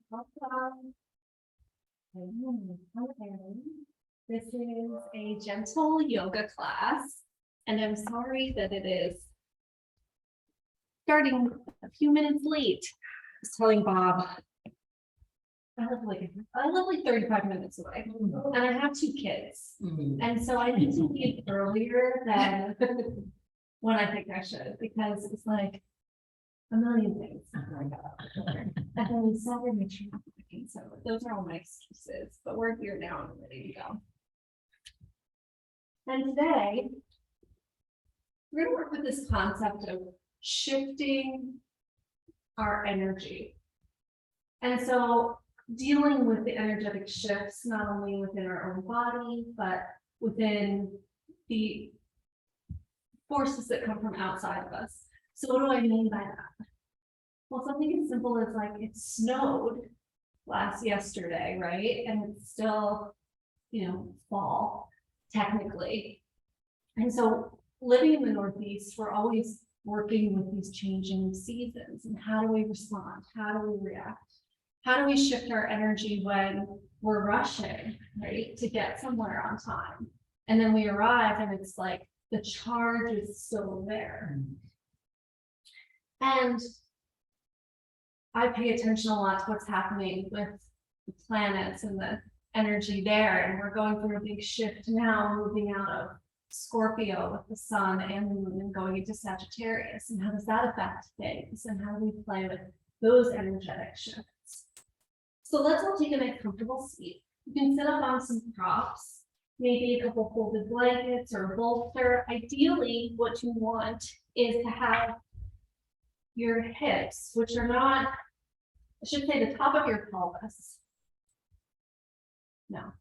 Welcome. Okay. This is a gentle yoga class, and I'm sorry that it is starting a few minutes late. I was telling Bob, I live like 35 minutes away, and I have 2 kids, and so I need to leave earlier than when I think I should, because it's like a million things. And then we Saturday trafficking, so those are all my excuses, but we're here now and ready to go. And today, we're gonna work with this concept of shifting our energy. And so dealing with the energetic shifts, not only within our own body, but within the forces that come from outside of us. So what do I mean by that? Well, something as simple as like it snowed yesterday, right? And it's still, fall technically. And so living in the Northeast, we're always working with these changing seasons. And how do we respond? How do we react? How do we shift our energy when we're rushing, right, to get somewhere on time? And then we arrive and it's like the charge is still there. And I pay attention a lot to what's happening with the planets and the energy there. And we're going through a big shift now, moving out of Scorpio with the sun and the moon and going into Sagittarius. And how does that affect things? And how do we play with those energetic shifts? So let's all take a nice comfortable seat. You can sit up on some props, maybe a couple folded blankets or a bolster. Ideally, what you want is to have your hips, which are not, I should say the top of your pelvis. No.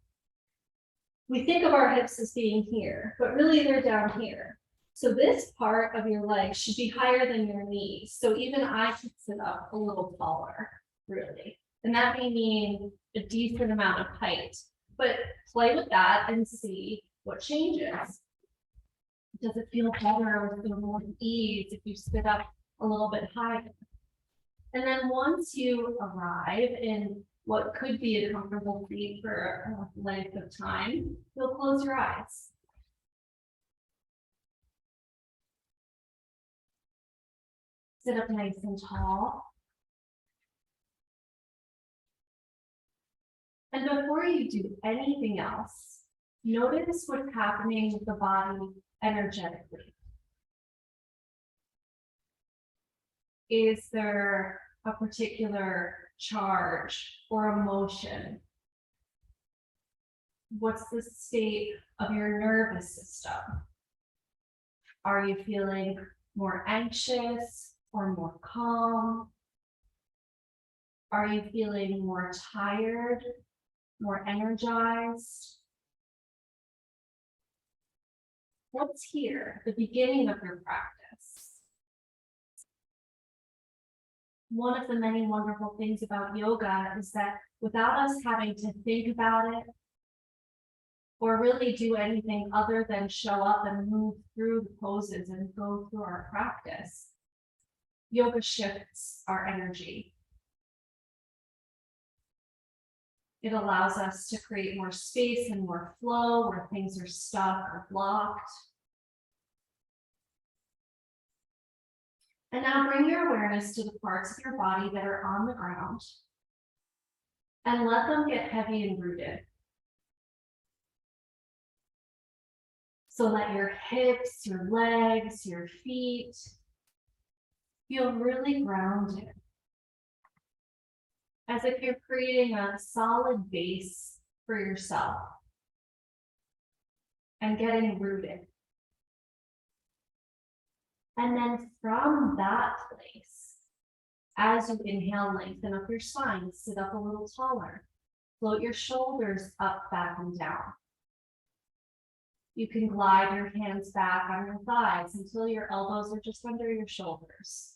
We think of our hips as being here, but really they're down here. So this part of your leg should be higher than your knees. So even I can sit up a little taller, really. And that may mean a decent amount of height, but play with that and see what changes. Does it feel better or feel more ease if you sit up a little bit higher? And then once you arrive in what could be a comfortable seat for a length of time, you'll close your eyes. Sit up nice and tall. And before you do anything else, notice what's happening with the body energetically. Is there a particular charge or emotion? What's the state of your nervous system? Are you feeling more anxious or more calm? Are you feeling more tired, more energized? What's here, the beginning of your practice? One of the many wonderful things about yoga is that without us having to think about it or really do anything other than show up and move through the poses and go through our practice, yoga shifts our energy. It allows us to create more space and more flow where things are stuck or blocked. And now bring your awareness to the parts of your body that are on the ground and let them get heavy and rooted. So let your hips, your legs, your feet feel really grounded, as if you're creating a solid base for yourself and getting rooted. And then from that place, as you inhale, lengthen up your spine, sit up a little taller, float your shoulders up, back, and down. You can glide your hands back on your thighs until your elbows are just under your shoulders.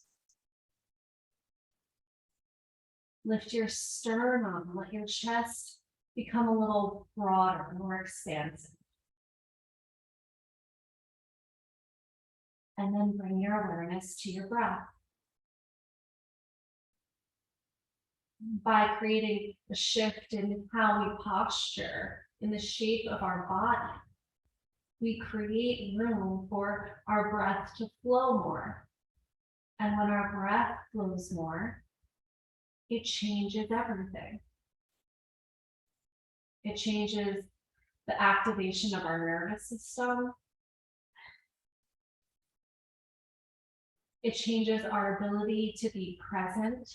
Lift your sternum, let your chest become a little broader, more expansive. And then and then bring your awareness to your breath. by creating a shift in how we posture, in the shape of our body. We create room for our breath to flow more. And when our breath flows more, it changes everything. It changes the activation of our nervous system. It changes our ability to be present.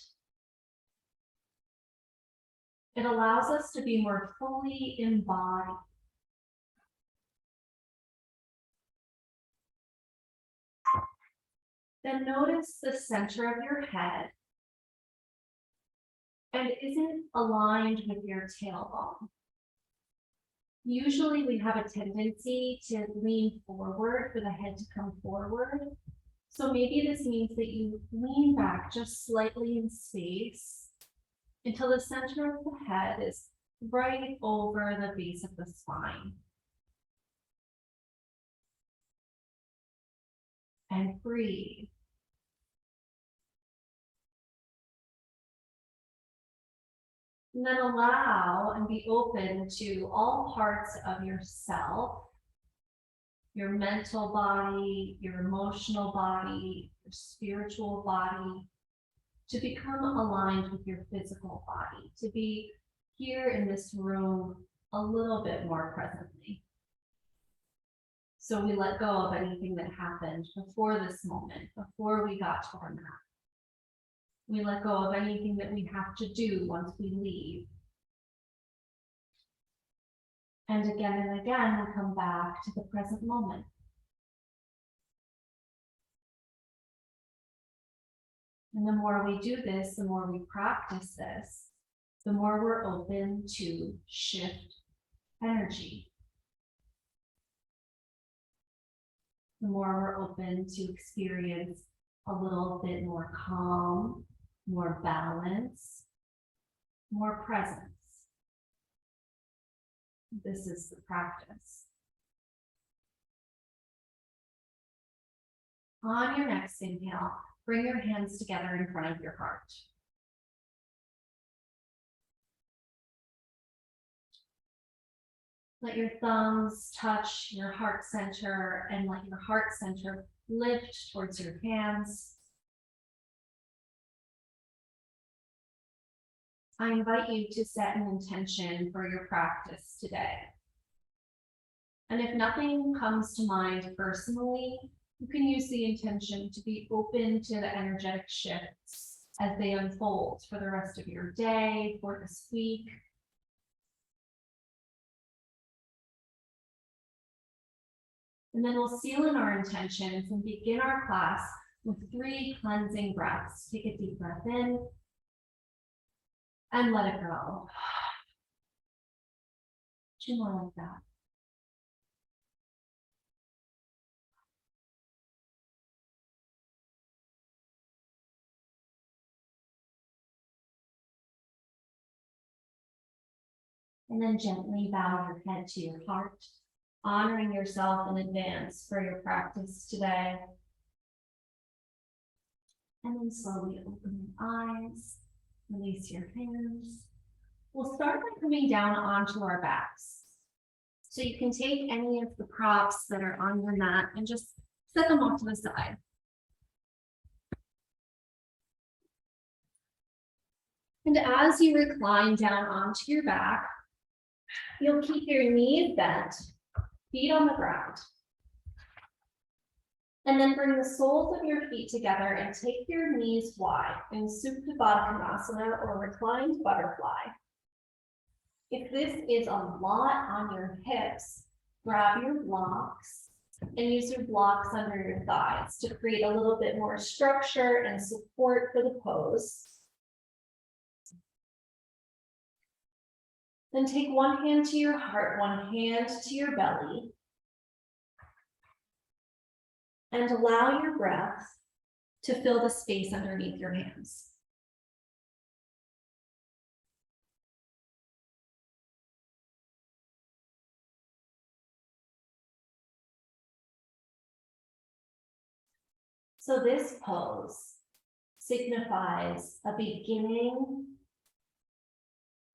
It allows us to be more fully embodied. Then notice the center of your head, and is it aligned with your tailbone? Usually we have a tendency to lean forward for the head to come forward. So maybe this means that you lean back just slightly in space until the center of the head is right over the base of the spine. And breathe. And then allow and be open to all parts of yourself, your mental body, your emotional body, your spiritual body, to become aligned with your physical body, to be here in this room a little bit more presently. So we let go of anything that happened before this moment, before we got to our mat. We let go of anything that we have to do once we leave. And again, we come back to the present moment. And the more we do this, the more we practice this, the more we're open to shift energy. The more we're open to experience a little bit more calm, more balance, more presence. This is the practice. On your next inhale, bring your hands together in front of your heart. Let your thumbs touch your heart center and let your heart center lift towards your hands. I invite you to set an intention for your practice today. And if nothing comes to mind personally, you can use the intention to be open to the energetic shifts as they unfold for the rest of your day, for this week. And then we'll seal in our intentions and begin our class with 3 cleansing breaths. Take a deep breath in and let it go. 2 more like that. And then gently bow your head to your heart, honoring yourself in advance for your practice today. And then slowly open your eyes, release your hands. We'll start by coming down onto our backs. So you can take any of the props that are on your mat and just set them off to the side. And as you recline down onto your back, you'll keep your knees bent, feet on the ground. And then bring the soles of your feet together and take your knees wide in Supta Baddha Konasana or reclined butterfly. If this is a lot on your hips, grab your blocks and use your blocks under your thighs to create a little bit more structure and support for the pose. Then take one hand to your heart, one hand to your belly. And allow your breath to fill the space underneath your hands. So this pose signifies a beginning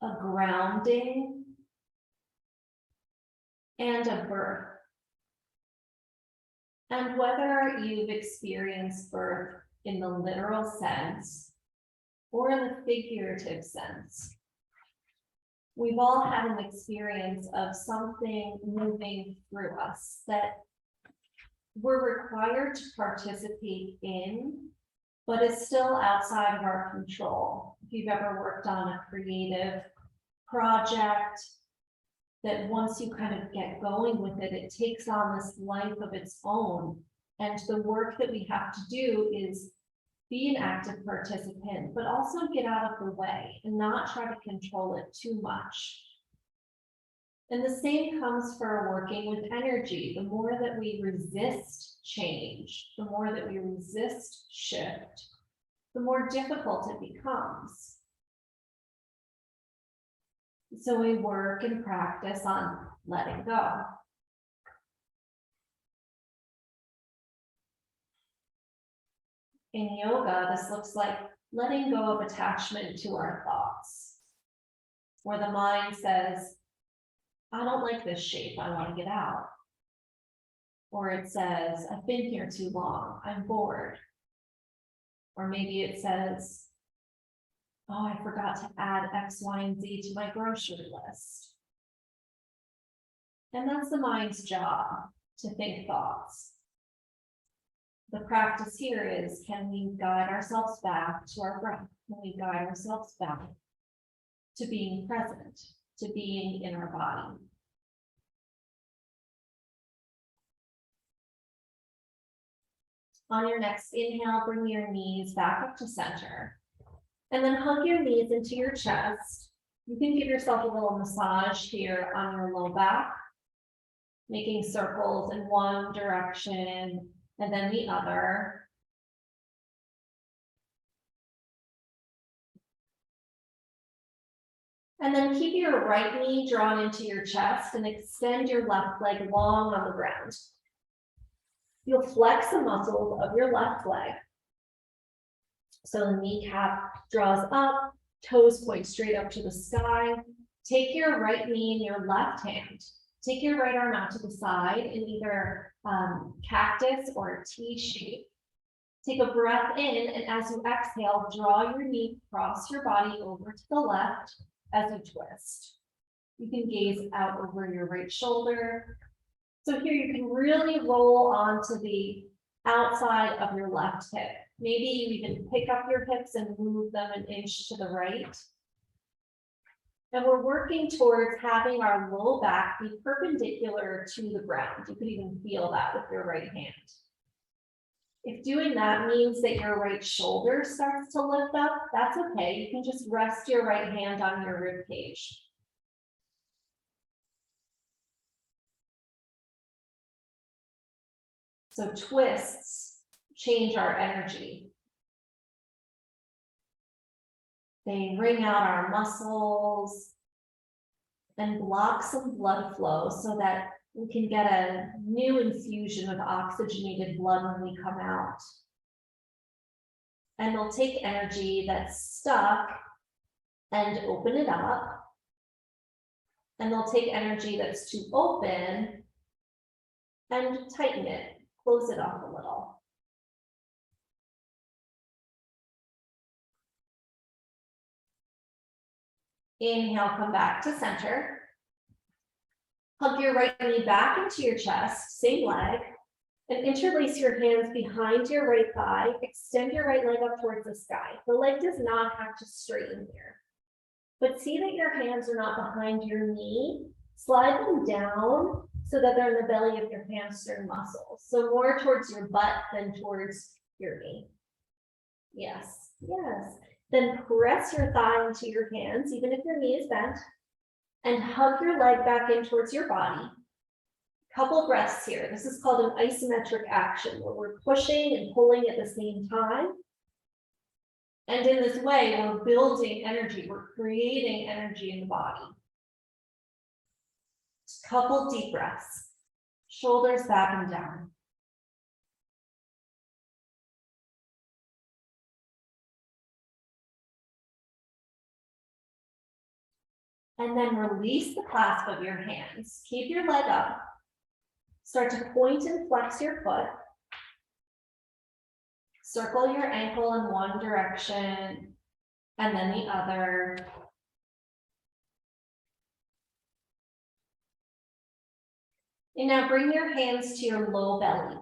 a grounding, and a birth. And whether you've experienced birth in the literal sense or in the figurative sense, we've all had an experience of something moving through us that we're required to participate in, but is still outside of our control. If you've ever worked on a creative project, that once you kind of get going with it, it takes on this life of its own. And the work that we have to do is be an active participant, but also get out of the way and not try to control it too much. And the same comes for working with energy. The more that we resist change, the more that we resist shift, the more difficult it becomes. So we work and practice on letting go. In yoga, this looks like letting go of attachment to our thoughts, where the mind says, I don't like this shape, I want to get out. Or it says, I've been here too long, I'm bored. Or maybe it says, oh, I forgot to add X, Y, and Z to my grocery list. And that's the mind's job, to think thoughts. The practice here is, can we guide ourselves back to our breath? Can we guide ourselves back to being present, to being in our body? On your next inhale, bring your knees back up to center. And then hug your knees into your chest. You can give yourself a little massage here on your low back, making circles in one direction and then the other. And then keep your right knee drawn into your chest and extend your left leg long on the ground. You'll flex the muscles of your left leg. So the kneecap draws up, toes point straight up to the sky. Take your right knee in your left hand. Take your right arm out to the side in either cactus or T shape. Take a breath in, and as you exhale, draw your knee across your body over to the left as you twist. You can gaze out over your right shoulder. So here you can really roll onto the outside of your left hip. Maybe you even pick up your hips and move them an inch to the right. And we're working towards having our low back be perpendicular to the ground. You could even feel that with your right hand. If doing that means that your right shoulder starts to lift up, that's okay. You can just rest your right hand on your rib cage. So twists change our energy. They wring out our muscles and block some blood flow so that we can get a new infusion of oxygenated blood when we come out. And they'll take energy that's stuck and open it up. And they'll take energy that's too open and tighten it, close it off a little. Inhale, come back to center. Hug your right knee back into your chest, same leg, and interlace your hands behind your right thigh. Extend your right leg up towards the sky. The leg does not have to straighten here, but see that your hands are not behind your knee. Slide them down so that they're in the belly of your hamstring muscles. So more towards your butt than towards your knee. Yes, yes. Then press your thigh into your hands, even if your knee is bent, and hug your leg back in towards your body. Couple breaths here. This is called an isometric action, where we're pushing and pulling at the same time. And in this way, we're building energy. We're creating energy in the body. Just couple deep breaths. Shoulders back and down. And then release the clasp of your hands. Keep your leg up. Start to point and flex your foot. Circle your ankle in one direction and then the other. And now bring your hands to your low belly.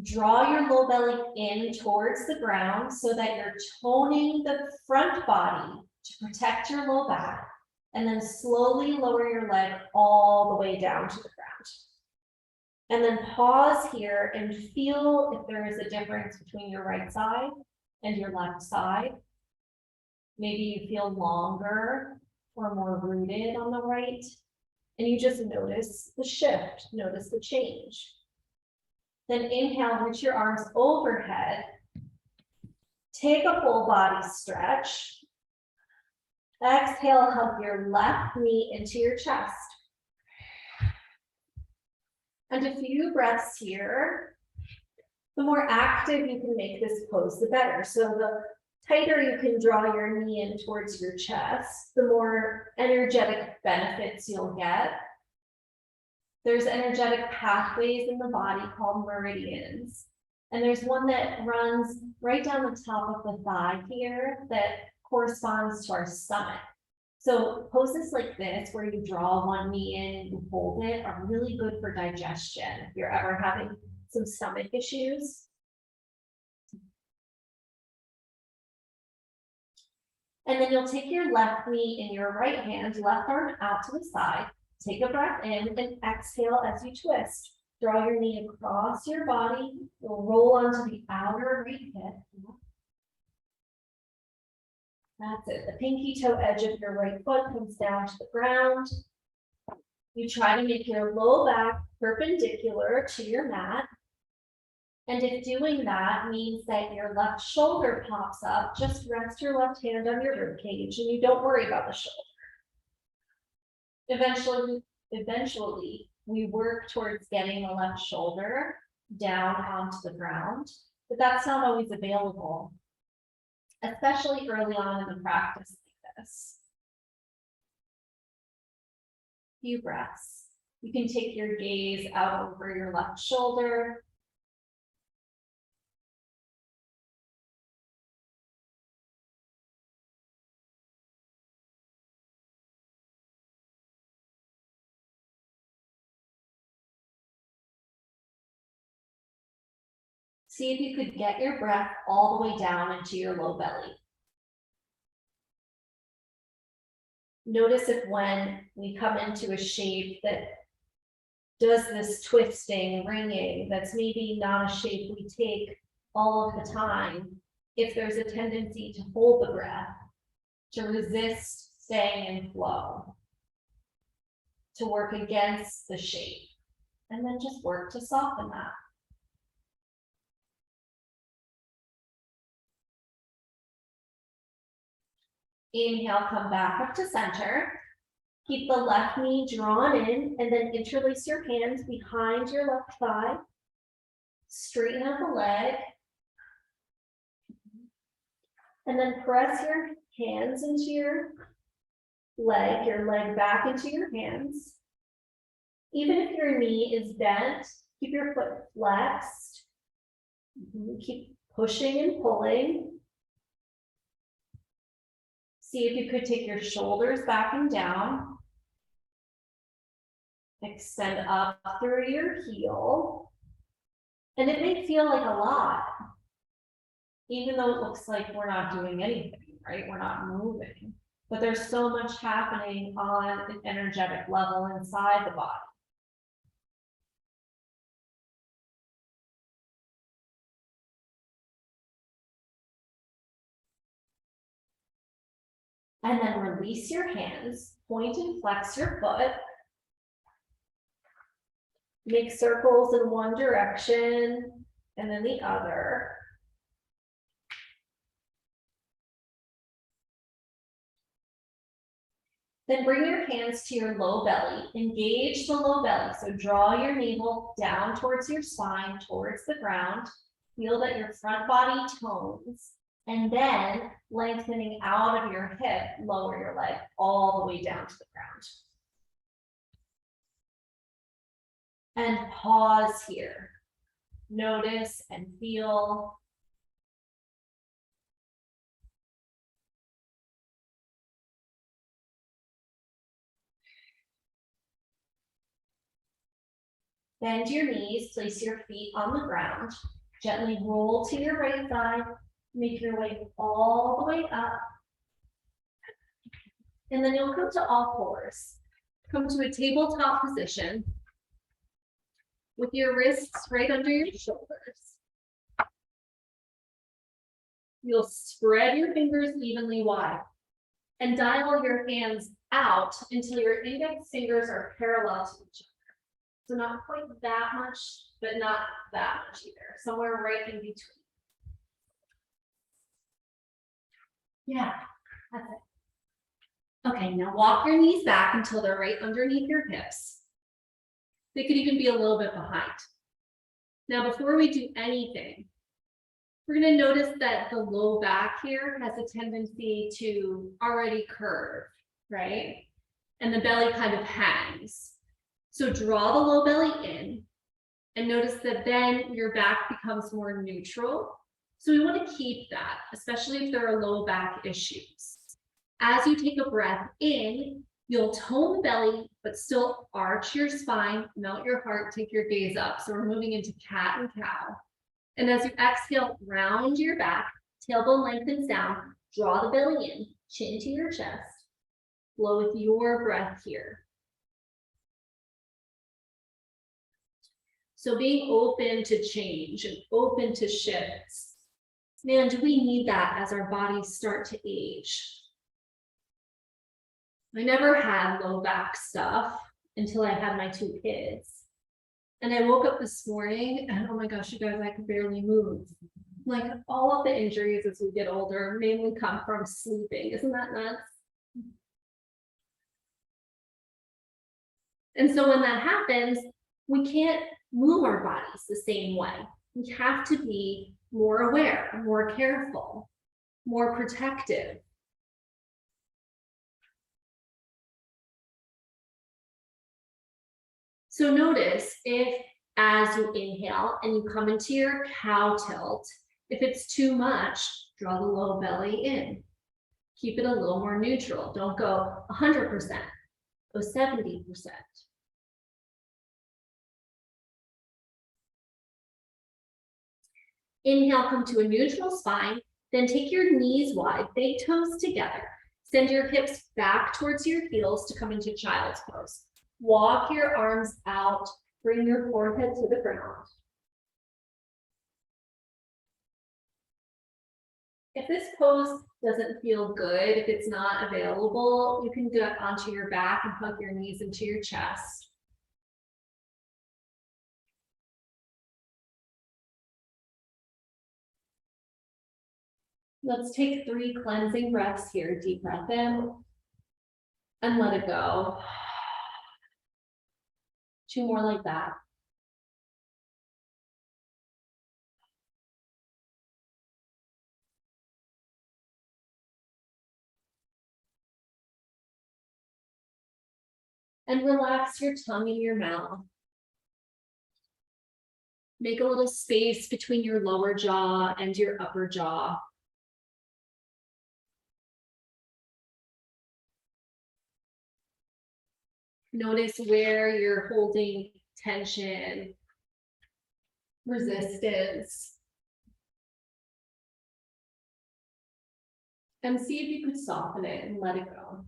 Draw your low belly in towards the ground so that you're toning the front body to protect your low back, and then slowly lower your leg all the way down to the ground. And then pause here and feel if there is a difference between your right side and your left side. Maybe you feel longer or more rooted on the right, and you just notice the shift, notice the change. Then inhale, reach your arms overhead. Take a full body stretch. Exhale, hug your left knee into your chest. And a few breaths here. The more active you can make this pose, the better. So the tighter you can draw your knee in towards your chest, the more energetic benefits you'll get. There's energetic pathways in the body called meridians. And there's one that runs right down the top of the thigh here that corresponds to our stomach. So poses like this, where you draw one knee in and you hold it, are really good for digestion if you're ever having some stomach issues. And then you'll take your left knee in your right hand, left arm out to the side. Take a breath in and exhale as you twist. Draw your knee across your body. You'll roll onto the outer right hip. That's it. The pinky toe edge of your right foot comes down to the ground. You try to make your low back perpendicular to your mat. And if doing that means that your left shoulder pops up, just rest your left hand on your rib cage and you don't worry about the shoulder. Eventually, we work towards getting the left shoulder down onto the ground, but that's not always available, especially early on in the practice like this. Few breaths. You can take your gaze out over your left shoulder. See if you could get your breath all the way down into your low belly. Notice if when we come into a shape that does this twisting, ringing, that's maybe not a shape we take all of the time, if there's a tendency to hold the breath, to resist staying in flow, to work against the shape, and then just work to soften that. Inhale, come back up to center. Keep the left knee drawn in and then interlace your hands behind your left thigh. Straighten out the leg. And then press your hands into your leg back into your hands. Even if your knee is bent, keep your foot flexed. Keep pushing and pulling. See if you could take your shoulders back and down. Extend up through your heel. And it may feel like a lot, even though it looks like we're not doing anything, right? We're not moving. But there's so much happening on an energetic level inside the body. And then release your hands, point and flex your foot. Make circles in one direction and then the other. Then bring your hands to your low belly. Engage the low belly. So draw your navel down towards your spine, towards the ground. Feel that your front body tones And then lengthening out of your hip, lower your leg all the way down to the ground. And pause here. Notice and feel. Bend your knees, place your feet on the ground. Gently roll to your right side. Make your way all the way up. And then you'll come to all fours. Come to a tabletop position with your wrists right under your shoulders. You'll spread your fingers evenly wide and dial your hands out until your index fingers are parallel to each other. So not quite that much, but not that much either. Somewhere right in between. Yeah, that's it. Okay, now walk your knees back until they're right underneath your hips. They could even be a little bit behind. Now, before we do anything, we're going to notice that the low back here has a tendency to already curve, right? And the belly kind of hangs. So draw the low belly in and notice that then your back becomes more neutral. So we want to keep that, especially if there are low back issues. As you take a breath in, you'll tone the belly, but still arch your spine, melt your heart, take your gaze up. So we're moving into cat and cow. And as you exhale, round your back, tailbone lengthens down, draw the belly in, chin to your chest, flow with your breath here. So being open to change and open to shifts. Man, do we need that as our bodies start to age? I never had low back stuff until I had my 2 kids. And I woke up this morning and oh my gosh, you guys, I could barely move. Like all of the injuries as we get older mainly come from sleeping. Isn't that nuts? And so when that happens, we can't move our bodies the same way. We have to be more aware, more careful, more protective. So notice if as you inhale and you come into your cow tilt, if it's too much, draw the low belly in. Keep it a little more neutral. Don't go 100%, go 70%. Inhale, come to a neutral spine, then take your knees wide, big toes together. Send your hips back towards your heels to come into child's pose. Walk your arms out, bring your forehead to the ground. If this pose doesn't feel good, if it's not available, you can get onto your back and hug your knees into your chest. Let's take 3 cleansing breaths here. Deep breath in and let it go. 2 more like that. And relax your tongue in your mouth. Make a little space between your lower jaw and your upper jaw. Notice where you're holding tension, resistance. And see if you could soften it and let it go.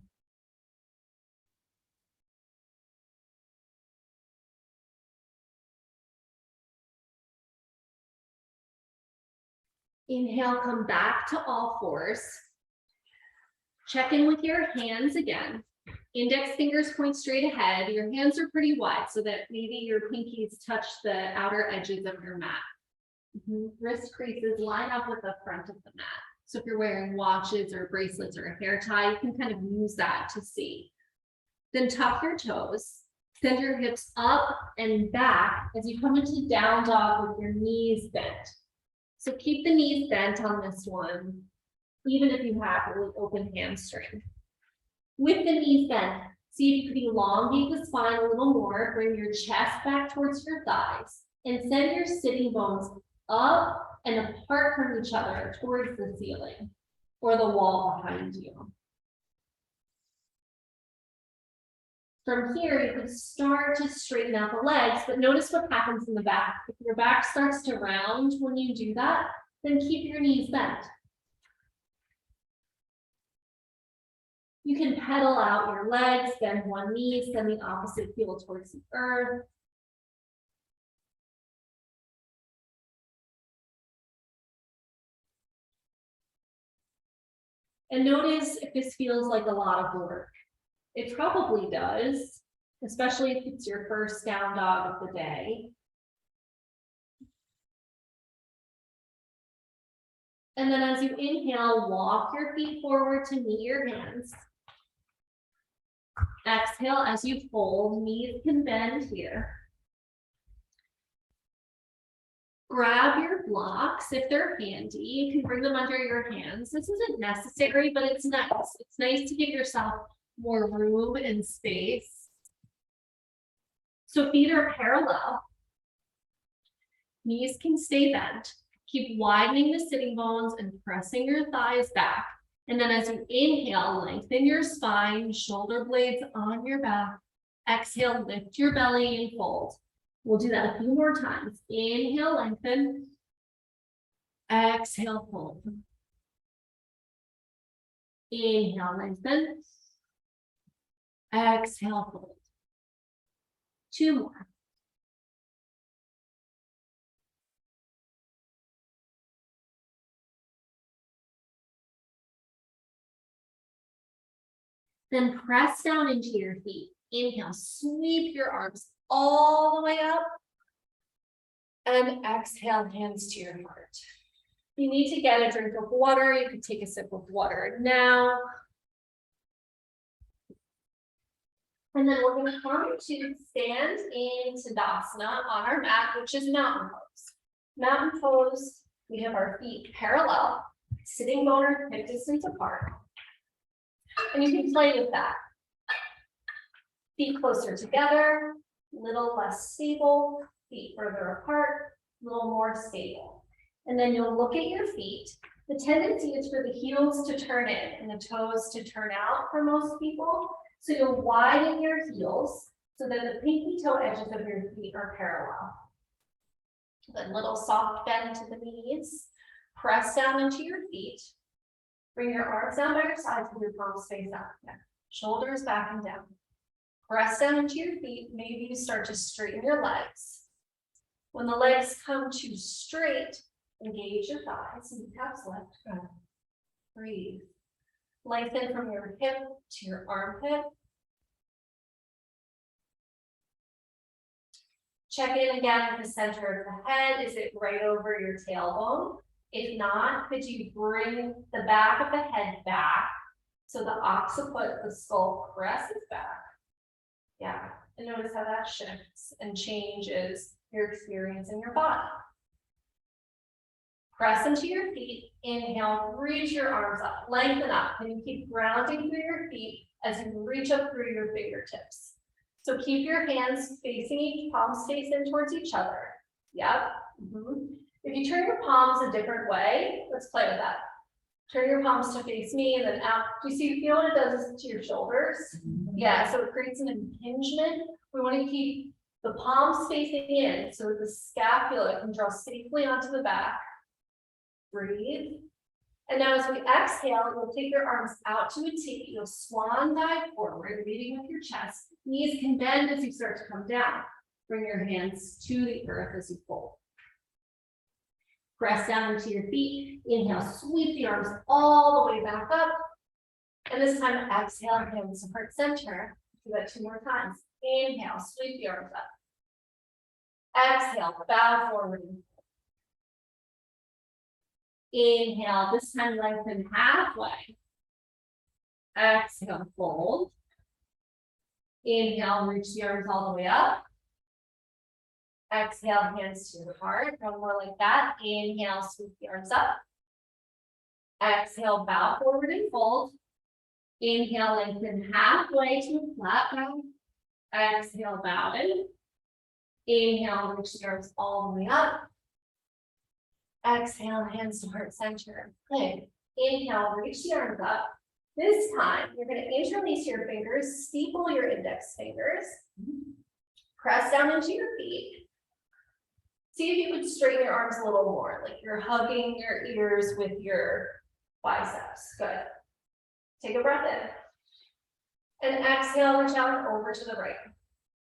Inhale, come back to all fours. Check in with your hands again. Index fingers point straight ahead. Your hands are pretty wide so that maybe your pinkies touch the outer edges of your mat. Wrist creases line up with the front of the mat. So if you're wearing watches or bracelets or a hair tie, you can kind of use that to see. Then tuck your toes. Send your hips up and back as you come into down dog with your knees bent. So keep the knees bent on this one. even if you have really open hamstring. With the knees bent, see if you can elongate the spine a little more, bring your chest back towards your thighs, and send your sitting bones up and apart from each other towards the ceiling or the wall behind you. From here, you can start to straighten out the legs, but notice what happens in the back. If your back starts to round when you do that, then keep your knees bent. You can pedal out your legs, bend one knee, send the opposite heel towards the earth. And notice if this feels like a lot of work. It probably does, especially if it's your first down dog of the day. And then as you inhale, walk your feet forward to meet your hands. Exhale as you fold, knees can bend here. Grab your blocks if they're handy. You can bring them under your hands. This isn't necessary, but it's nice. It's nice to give yourself more room and space. So feet are parallel. Knees can stay bent. Keep widening the sitting bones and pressing your thighs back. And then as you inhale, lengthen your spine, shoulder blades on your back. Exhale, lift your belly and fold. We'll do that a few more times. Inhale, lengthen. Exhale, fold. Inhale, lengthen. Exhale, fold. Two more. Then press down into your feet. Inhale, sweep your arms all the way up. And exhale, hands to your heart. If you need to get a drink of water, you can take a sip of water now. And then we're going to come to stand in Tadasana on our mat, which is mountain pose. Mountain pose, we have our feet parallel, sitting bone or hip distance apart. And you can play with that. Feet closer together, little less stable, feet further apart, a little more stable. And then you'll look at your feet. The tendency is for the heels to turn in and the toes to turn out for most people. So you'll widen your heels so that the pinky toe edges of your feet are parallel. Then little soft bend to the knees. Press down into your feet. Bring your arms down by your sides with your palms face out. Shoulders back and down. Press down into your feet. Maybe you start to straighten your legs. When the legs come to straight, engage your thighs and calves left. Good. Breathe. Lengthen from your hip to your armpit. Check in again at the center of the head. Is it right over your tailbone? If not, could you bring the back of the head back so the occiput, the skull, presses back? Yeah, and notice how that shifts and changes your experience in your body. Press into your feet. Inhale, reach your arms up, lengthen up. Can you keep grounding through your feet as you reach up through your fingertips? So keep your hands facing each, palms facing towards each other. Yep. If you turn your palms a different way, let's play with that. Turn your palms to face me and then out. Do you feel what it does to your shoulders? Yeah, so it creates an impingement. We want to keep the palms facing in so that the scapula can draw safely onto the back. Breathe. And now as we exhale, you'll take your arms out to a T. You'll swan dive forward, leading with your chest. Knees can bend as you start to come down. Bring your hands to the earth as you fold. Press down into your feet. Inhale, sweep the arms all the way back up. And this time, exhale, hands to heart center. Do that 2 more times. Inhale, sweep the arms up. Exhale, bow forward. Inhale, this time lengthen halfway. Exhale, fold. Inhale, reach the arms all the way up. Exhale, hands to your heart. One more like that. Inhale, sweep the arms up. Exhale, bow forward and fold. Inhale, lengthen halfway to a flat back. Exhale, bow in. Inhale, reach the arms all the way up. Exhale, hands to heart center. Good. Inhale, reach the arms up. This time, you're going to interlace your fingers, steeple your index fingers. Press down into your feet. See if you could straighten your arms a little more, like you're hugging your ears with your biceps. Good. Take a breath in. And exhale, reach out over to the right.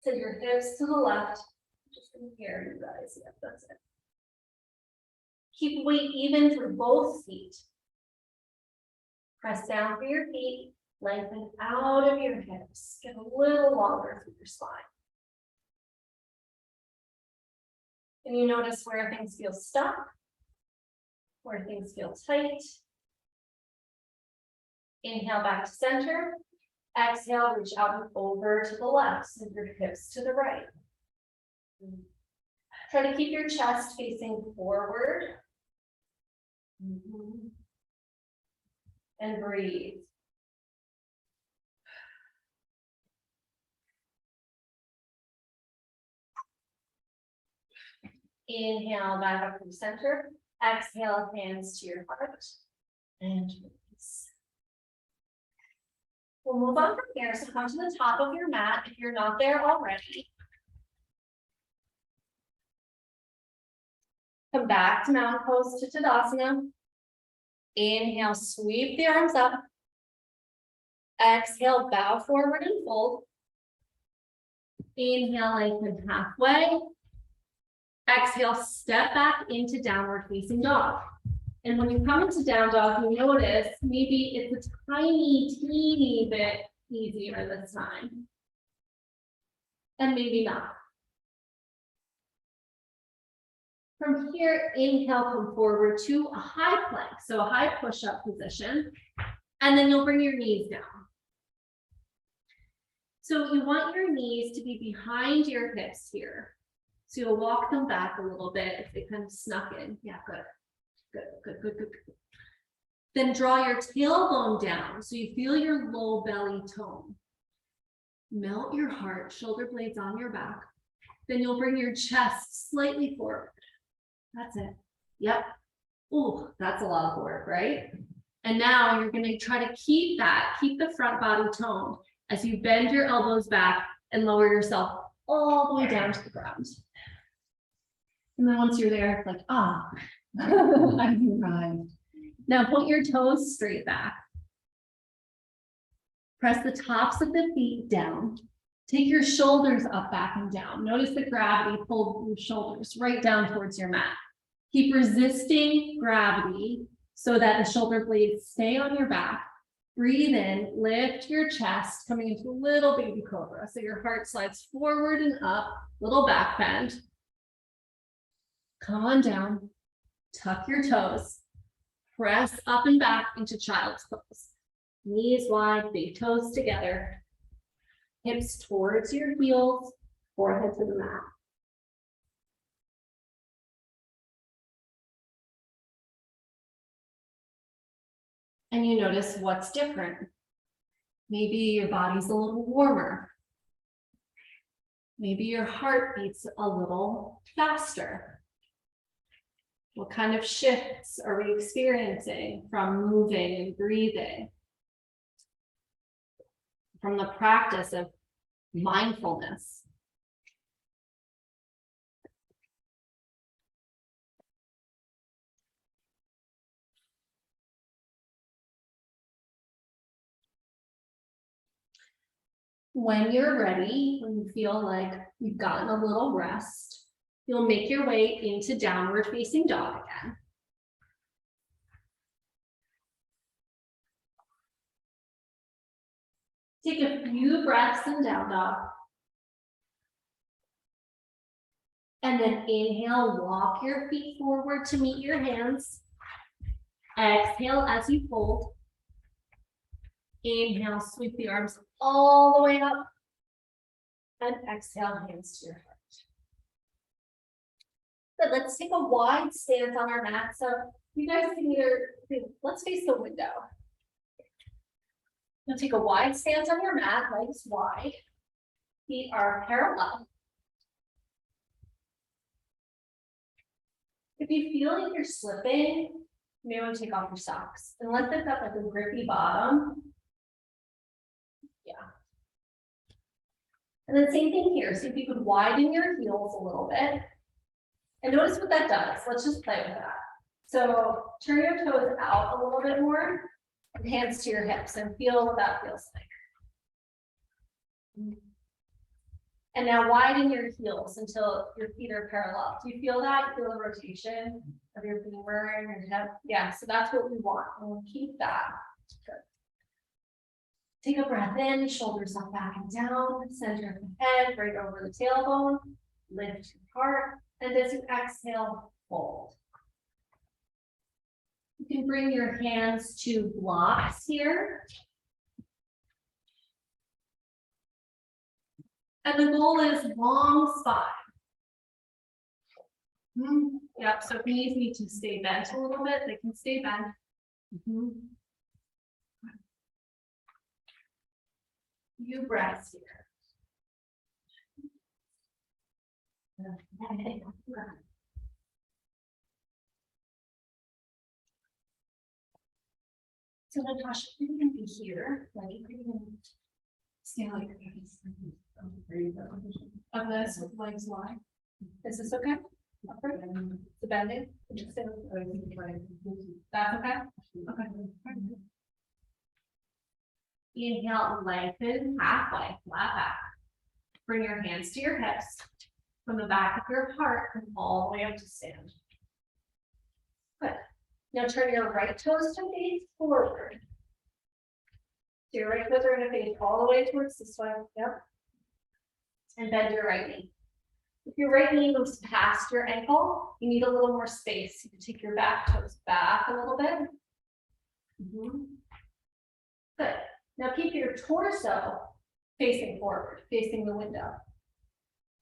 Send your hips to the left. Just in here, you guys. Yep, that's it. Keep weight even through both feet. Press down through your feet. Lengthen out of your hips. Get a little longer through your spine. And you notice where things feel stuck, where things feel tight. Inhale back to center. Exhale, reach out and over to the left. Send your hips to the right. Try to keep your chest facing forward. And breathe. Inhale back up to the center. Exhale, hands to your heart. And release. We'll move on from here. So come to the top of your mat if you're not there already. Come back to mountain pose to Tadasana. Inhale, sweep the arms up. Exhale, bow forward and fold. Inhale, lengthen halfway. Exhale, step back into downward facing dog. And when you come into down dog, you notice maybe it's a teeny bit easier this time. And maybe not. From here, inhale, come forward to a high plank, so a high push-up position, and then you'll bring your knees down. So you want your knees to be behind your hips here. So you'll walk them back a little bit if they kind of snuck in. Yeah, good. Then draw your tailbone down so you feel your low belly tone. Melt your heart, shoulder blades on your back. Then you'll bring your chest slightly forward. That's it. Yep. Ooh, that's a lot of work, right? And now you're going to try to keep the front body toned as you bend your elbows back and lower yourself all the way down to the ground. And then once you're there, like, I've arrived. Now point your toes straight back. Press the tops of the feet down. Take your shoulders up, back, and down. Notice the gravity pulled your shoulders right down towards your mat. Keep resisting gravity so that the shoulder blades stay on your back. Breathe in, lift your chest, coming into a little baby cobra. So your heart slides forward and up, little back bend. Come on down, tuck your toes, press up and back into child's pose. Knees wide, big toes together. Hips towards your heels, forehead to the mat. And you notice what's different. Maybe your body's a little warmer. Maybe your heart beats a little faster. What kind of shifts are we experiencing from moving and breathing? From the practice of mindfulness. When you're ready, when you feel like you've gotten a little rest, you'll make your way into downward facing dog again. Take a few breaths in down dog. And then inhale, walk your feet forward to meet your hands. Exhale as you fold. Inhale, sweep the arms all the way up. And exhale, hands to your heart. Good, let's take a wide stance on our mat. So You guys can either, let's face the window. You'll take a wide stance on your mat, legs wide. Feet are parallel. If you feel like you're slipping, you may want to take off your socks and let them have like a grippy bottom. Yeah. And then same thing here. So if you could widen your heels a little bit. And notice what that does. Let's just play with that. So turn your toes out a little bit more, and hands to your hips, and feel what that feels like. And now widen your heels until your feet are parallel. Do you feel that? Feel the rotation of your femur and your hip? Yeah, so that's what we want. And we'll keep that. Good. Take a breath in, shoulders up, back and down, center of the head, right over the tailbone. Lift your heart, and as you exhale, fold. You can bring your hands to blocks here. And the goal is long spine. Yep, so if knees need to stay bent a little bit, they can stay bent. Few breaths here. So Natasha, you're gonna be here, like you're gonna stand like this. Of this with legs wide. Is this okay? The bending? That's okay? Okay. Inhale, lengthen halfway, flat back. Bring your hands to your hips. From the back of your heart and all the way up to stand. Good. Now turn your right toes to face forward. So your right toes are going to face all the way towards this way. Yep. And bend your right knee. If your right knee moves past your ankle, you need a little more space. You can take your back toes back a little bit. Good. Now keep your torso facing forward, facing the window,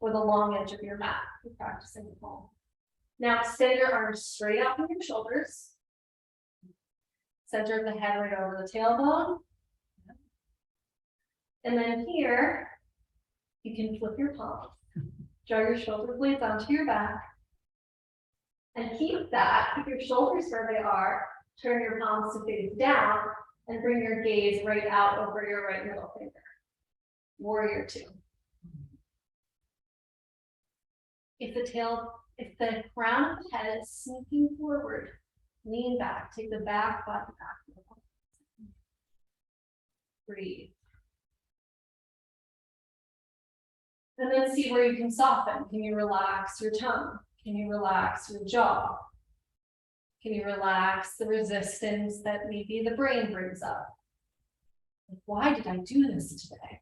or the long edge of your mat. You're practicing at home. Now extend your arms straight out from your shoulders. Center of the head right over the tailbone. And then here, you can flip your palms. Draw your shoulder blades onto your back. And keep that, keep your shoulders where they are. Turn your palms to face down and bring your gaze right out over your right middle finger. Warrior two. If the crown of the head is sinking forward, lean back, take the back butt back. Breathe. And then see where you can soften. Can you relax your tongue? Can you relax your jaw? Can you relax the resistance that maybe the brain brings up? Why did I do this today?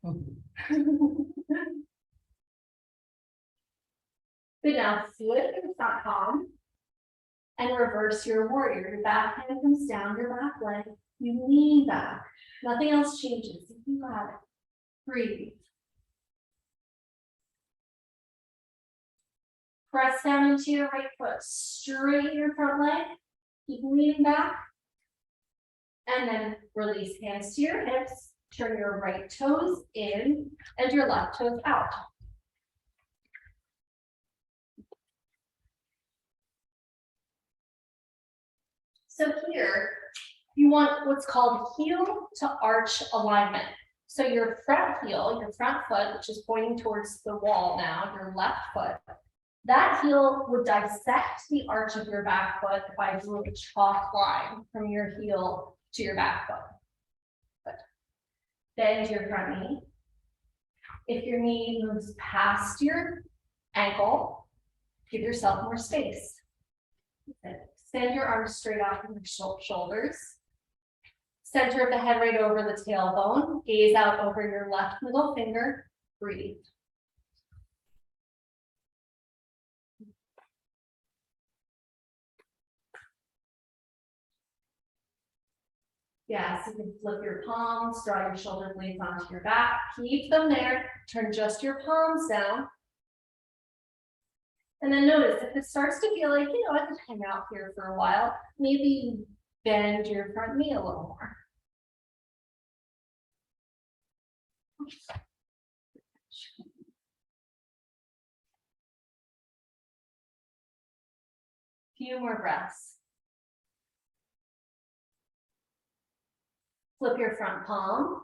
Good, now flip your front palm and reverse your warrior. Your back hand comes down, your back leg, you lean back. Nothing else changes. You got it. Breathe. Press down into your right foot, straighten your front leg, keep leaning back. And then release hands to your hips, turn your right toes in and your left toes out. So here, you want what's called heel to arch alignment. So your front heel, your front foot, which is pointing towards the wall now, your left foot, that heel would dissect the arch of your back foot if I drew a chalk line from your heel to your back foot. Good. Bend your front knee. If your knee moves past your ankle, give yourself more space. Extend your arms straight out from your shoulders. Center of the head right over the tailbone. Gaze out over your left middle finger. Breathe. Yes, you can flip your palms, draw your shoulder blades onto your back. Keep them there. Turn just your palms down. And then notice if it starts to feel like, I could hang out here for a while, maybe bend your front knee a little more. Few more breaths. Flip your front palm,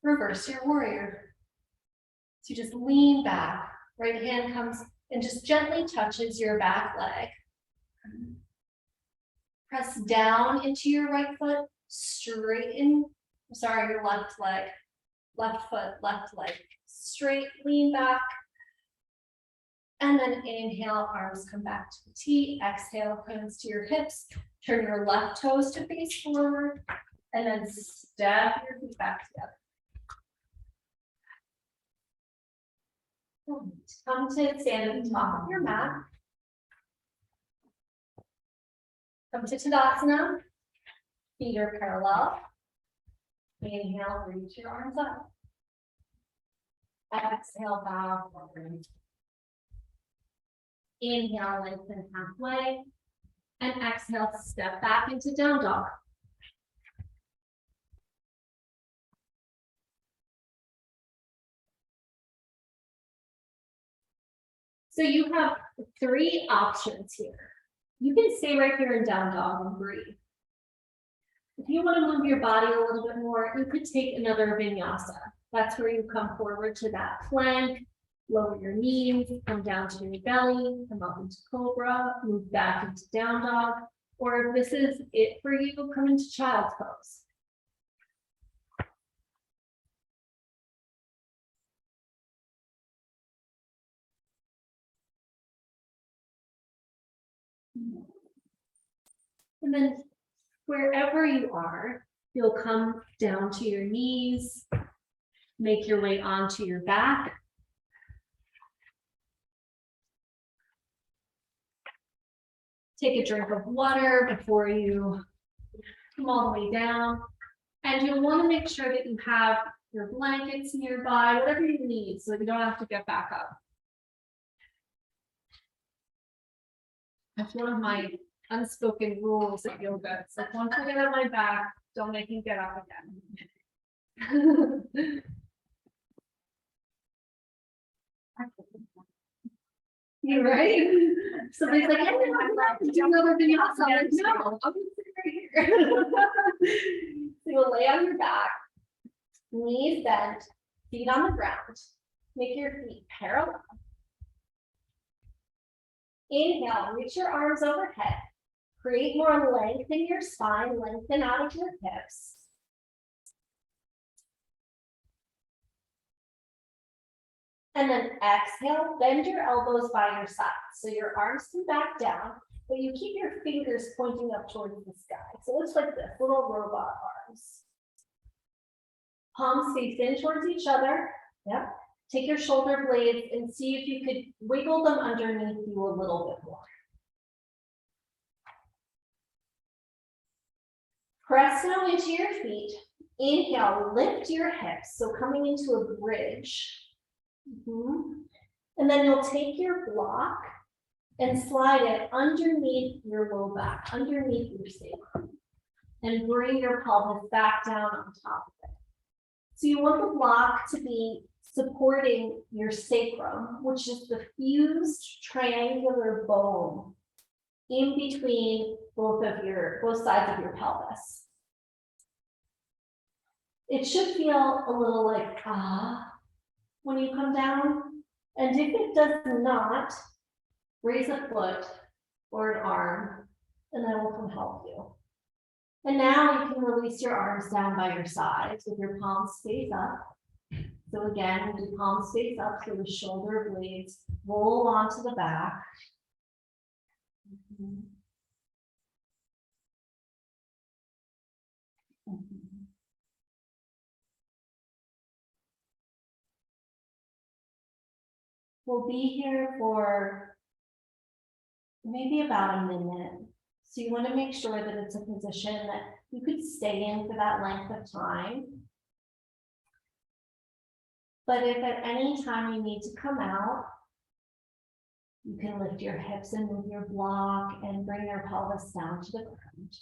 reverse your warrior. So you just lean back, right hand comes and just gently touches your back leg. Press down into your right foot, straighten, your left leg, left foot, left leg, straight, lean back. And then inhale, arms come back to the T, exhale, hands to your hips, turn your left toes to face forward, and then step your feet back together. Come to stand at the top of your mat. Come to Tadasana. Feet are parallel. Inhale, reach your arms up. Exhale, bow forward. Inhale, lengthen halfway. And exhale, step back into down dog. So you have 3 options here. You can stay right here in down dog and breathe. If you want to move your body a little bit more, you could take another vinyasa. That's where you come forward to that plank, lower your knees, come down to your belly, come up into cobra, move back into down dog. Or if this is it for you, come into child's pose. And then wherever you are, you'll come down to your knees, make your way onto your back. Take a drink of water before you come all the way down. And you'll want to make sure that you have your blankets nearby, whatever you need, so that you don't have to get back up. That's one of my unspoken rules at yoga. It's like, once I get on my back, don't make me get up again. You're right. Somebody's like, hey, do another vinyasa. I'm like, no, I'll just sit right here. So you'll lay on your back, knees bent, feet on the ground. Make your feet parallel. Inhale, reach your arms overhead. Create more length in your spine, lengthen out of your hips. And then exhale, bend your elbows by your sides. So your arms come back down, but you keep your fingers pointing up towards the sky. So it looks like this, little robot arms. Palms face in towards each other. Yep. Take your shoulder blades and see if you could wiggle them underneath you a little bit more. Press down into your feet. Inhale, lift your hips. So coming into a bridge. And then you'll take your block and slide it underneath your low back, underneath your sacrum, and bring your pelvis back down on top of it. So you want the block to be supporting your sacrum, which is the fused triangular bone in between both sides of your pelvis. It should feel a little like when you come down, and if it does not, raise a foot or an arm, and I will come help you. And now you can release your arms down by your sides with your palms face up. So again, we do palms face up so the shoulder blades roll onto the back. We'll be here for maybe about a minute. So you want to make sure that it's a position that you could stay in for that length of time. But if at any time you need to come out, You can lift your hips and move your block and bring your pelvis down to the ground.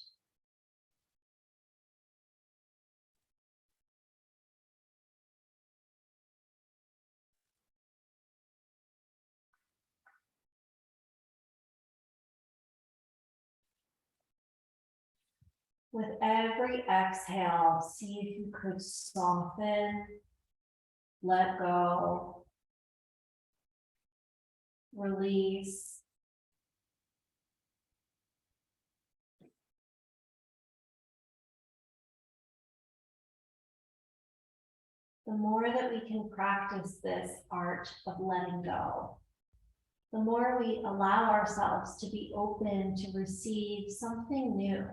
With every exhale, see if you could soften, let go, release. The more that we can practice this art of letting go, the more we allow ourselves to be open to receive something new.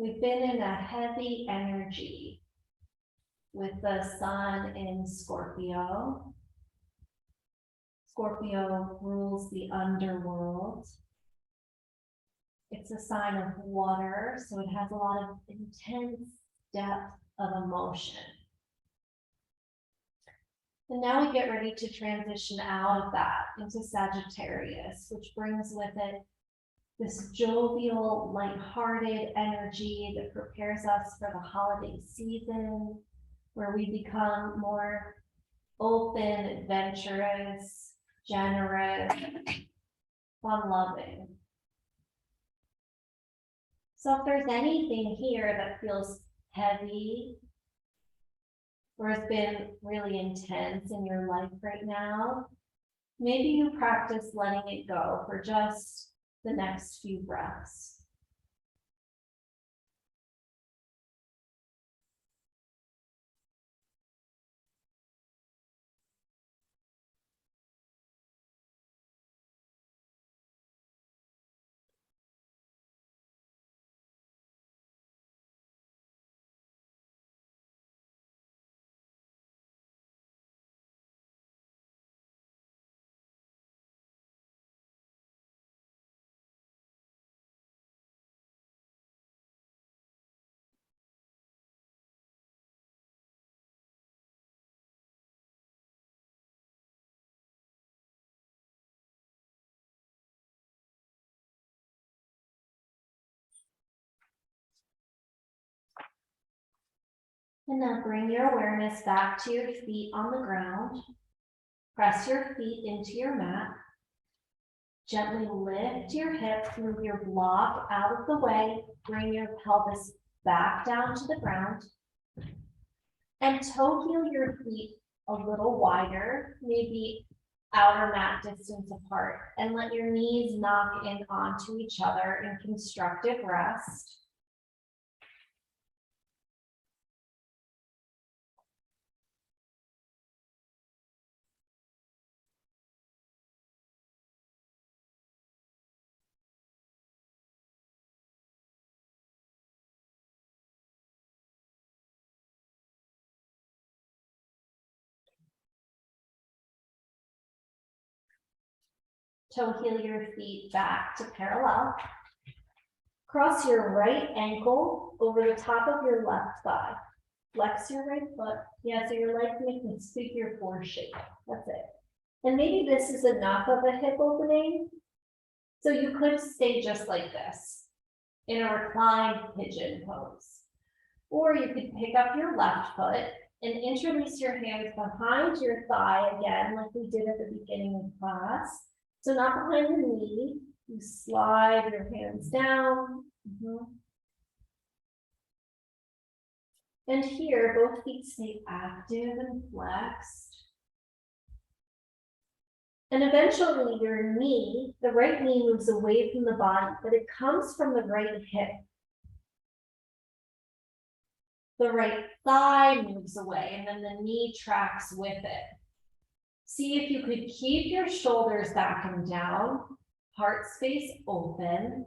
We've been in a heavy energy with the sun in Scorpio. Scorpio rules the underworld. It's a sign of water, so it has a lot of intense depth of emotion. And now we get ready to transition out of that into Sagittarius, which brings with it this jovial, lighthearted energy that prepares us for the holiday season, where we become more open, adventurous, generous, fun-loving. So if there's anything here that feels heavy or has been really intense in your life right now, maybe you practice letting it go for just the next few breaths. And now bring your awareness back to your feet on the ground. Press your feet into your mat. Gently lift your hips, move your block out of the way, bring your pelvis back down to the ground. And toe heel your feet a little wider, maybe outer mat distance apart, and let your knees knock in onto each other in constructive rest. Toe heel your feet back to parallel. Cross your right ankle over the top of your left thigh. Flex your right foot. Yeah, so your legs make this figure four shape. That's it. And maybe this is enough of a hip opening. So you could stay just like this in a reclined pigeon pose. Or you could pick up your left foot and interlace your hands behind your thigh again, like we did at the beginning of class. So not behind the knee, you slide your hands down. And here, both feet stay active and flexed. And eventually your knee, the right knee moves away from the body, but it comes from the right hip. The right thigh moves away, and then the knee tracks with it. See if you could keep your shoulders back and down, heart space open.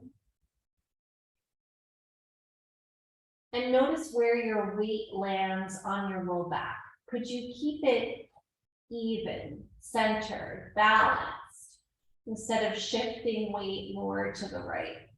And notice where your weight lands on your low back. Could you keep it even, centered, balanced, instead of shifting weight more to the right?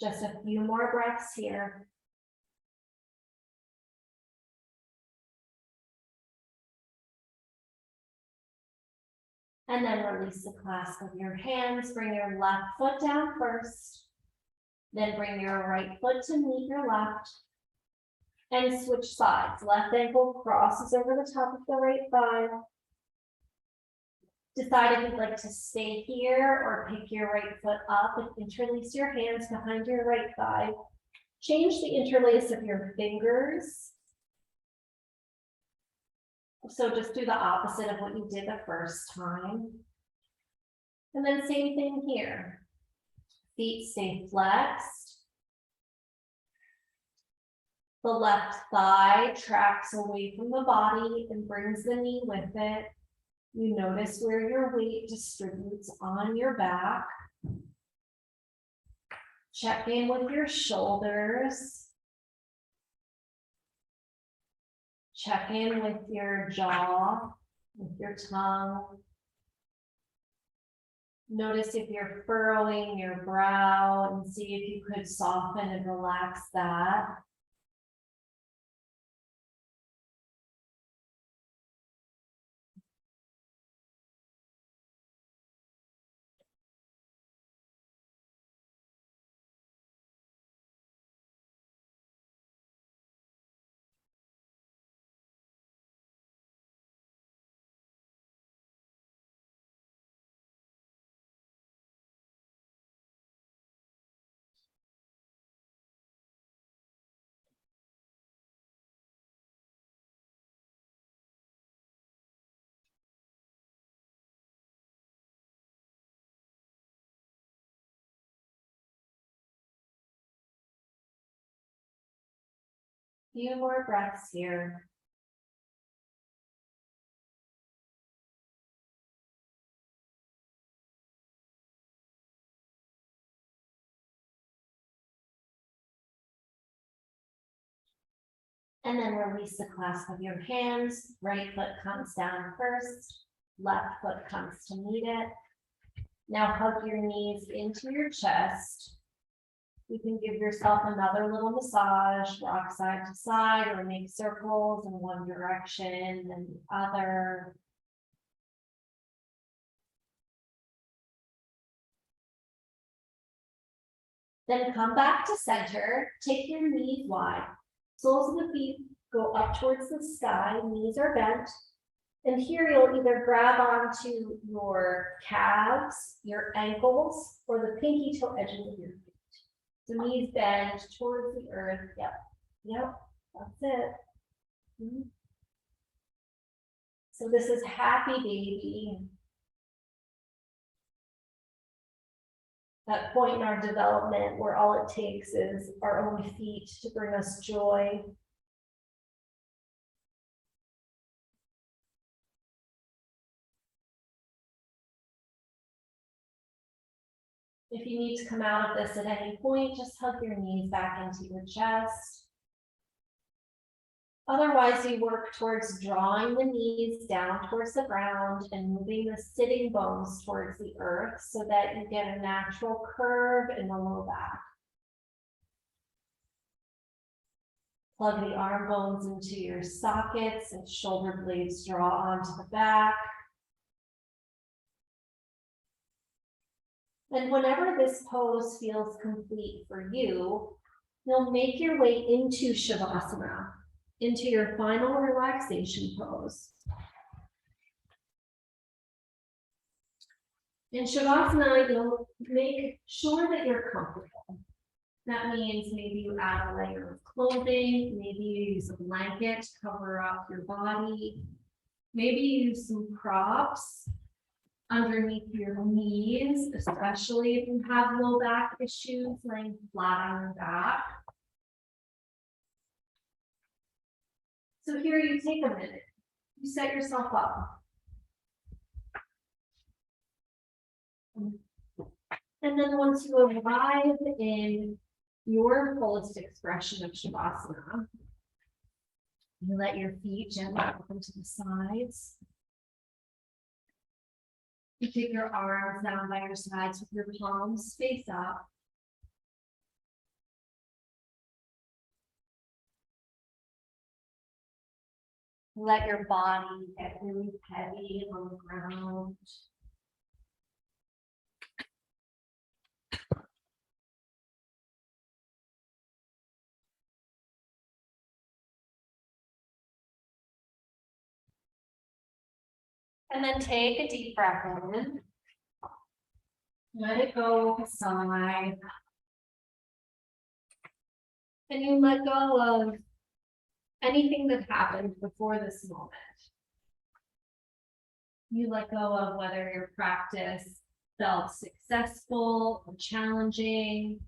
Just a few more breaths here. And then release the clasp of your hands. Bring your left foot down first. Then bring your right foot to meet your left. And switch sides. Left ankle crosses over the top of the right thigh. Decide if you'd like to stay here or pick your right foot up and interlace your hands behind your right thigh. Change the interlace of your fingers. So just do the opposite of what you did the first time. And then same thing here. Feet stay flexed. The left thigh tracks away from the body and brings the knee with it. You notice where your weight distributes on your back. Check in with your shoulders. Check in with your jaw, with your tongue. Notice if you're furrowing your brow and see if you could soften and relax that. Few more breaths here. And then release the clasp of your hands. Right foot comes down first. Left foot comes to meet it. Now hug your knees into your chest. You can give yourself another little massage, rock side to side, or make circles in one direction and the other. Then come back to center, take your knees wide. Soles of the feet go up towards the sky, knees are bent. And here you'll either grab onto your calves, your ankles, or the pinky toe edges of your feet. The knees bend towards the earth. Yep, that's it. So this is happy baby. That point in our development where all it takes is our own feet to bring us joy. If you need to come out of this at any point, just hug your knees back into your chest. Otherwise, you work towards drawing the knees down towards the ground and moving the sitting bones towards the earth so that you get a natural curve in the low back. Plug the arm bones into your sockets and shoulder blades draw onto the back. And whenever this pose feels complete for you, you'll make your way into Shavasana, into your final relaxation pose. In Shavasana, you'll make sure that you're comfortable. That means maybe you add a layer of clothing, maybe you use a blanket to cover up your body, maybe you use some props underneath your knees, especially if you have low back issues, laying flat on your back. So here you take a minute, you set yourself up. And then once you arrive in your fullest expression of Shavasana, you let your feet gently open to the sides. You take your arms down by your sides with your palms face up. Let your body get really heavy on the ground. And then take a deep breath in. Let it go with a sigh. And you let go of anything that happened before this moment. You let go of whether your practice felt successful or challenging.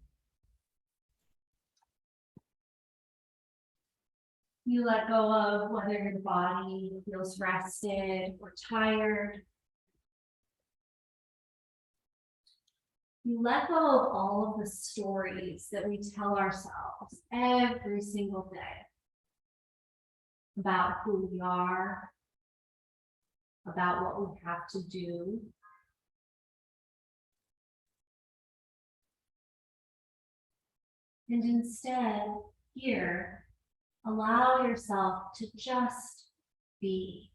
You let go of whether your body feels rested or tired. You let go of all of the stories that we tell ourselves every single day about who we are, about what we have to do. And instead, here, allow yourself to just be.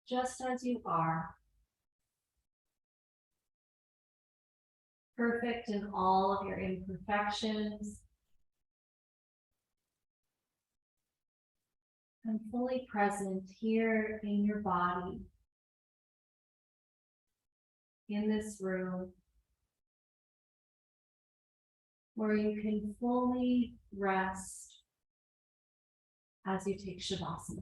Just as you are. Perfect in all of your imperfections. And fully present here in your body. In this room. Where you can fully rest as you take Shavasana.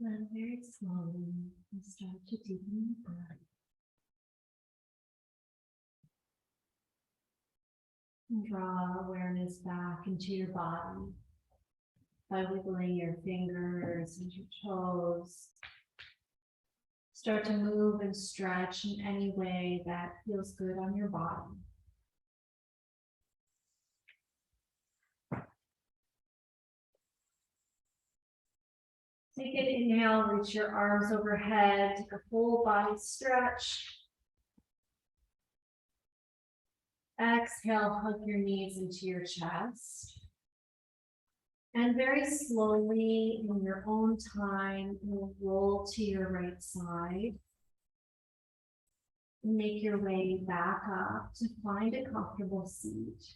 Then very slowly, you start to deepen your breath. And draw awareness back into your body by wiggling your fingers and your toes. Start to move and stretch in any way that feels good on your body. Take an inhale, reach your arms overhead, take a full body stretch. Exhale, hug your knees into your chest. And very slowly, in your own time, you'll roll to your right side. Make your way back up to find a comfortable seat.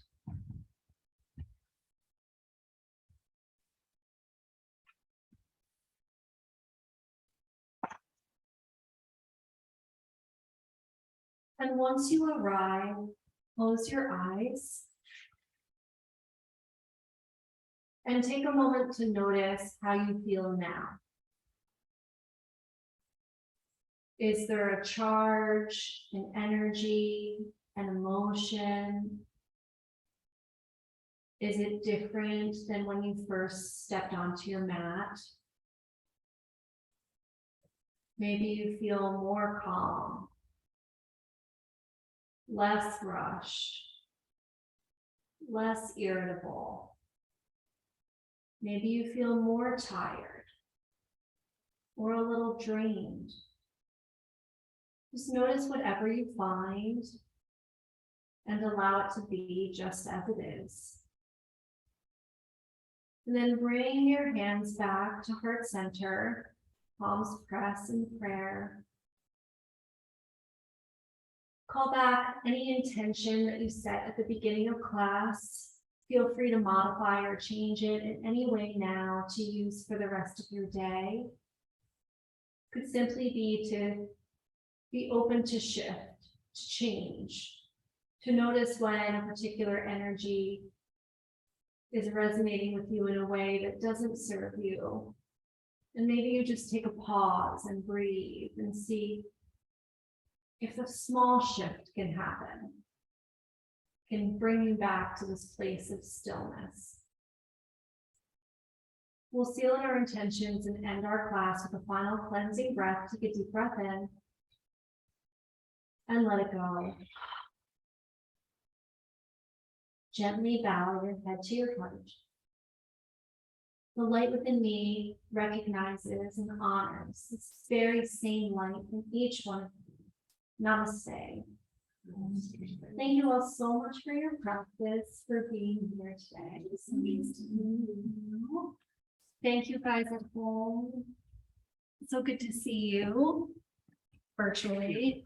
And once you arrive, close your eyes and take a moment to notice how you feel now. Is there a charge, an energy, an emotion? Is it different than when you first stepped onto your mat? Maybe you feel more calm, less rushed, less irritable. Maybe you feel more tired or a little drained. Just notice whatever you find and allow it to be just as it is. And then bring your hands back to heart center, palms pressed in prayer. Call back any intention that you set at the beginning of class. Feel free to modify or change it in any way now to use for the rest of your day. Could simply be to be open to shift, to change, to notice when a particular energy is resonating with you in a way that doesn't serve you. And maybe you just take a pause and breathe and see if a small shift can happen, can bring you back to this place of stillness. We'll seal in our intentions and end our class with a final cleansing breath. Take a deep breath in and let it go. Gently bow your head to your heart. The light within me recognizes and honors this very same light in each one of you. Namaste. Thank you all so much for your practice, for being here today. It's amazing to meet you. Thank you guys at home. So good to see you virtually.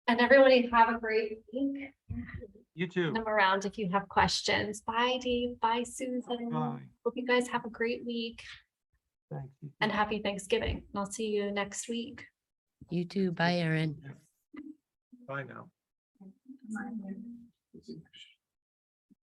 And everybody have a great week. You too. I'm around if you have questions. Bye, Dave. Bye, Susan. Bye. Hope you guys have a great week Thanks. You too. and happy Thanksgiving. And I'll see you next week. You too. Bye, Erin. Bye now.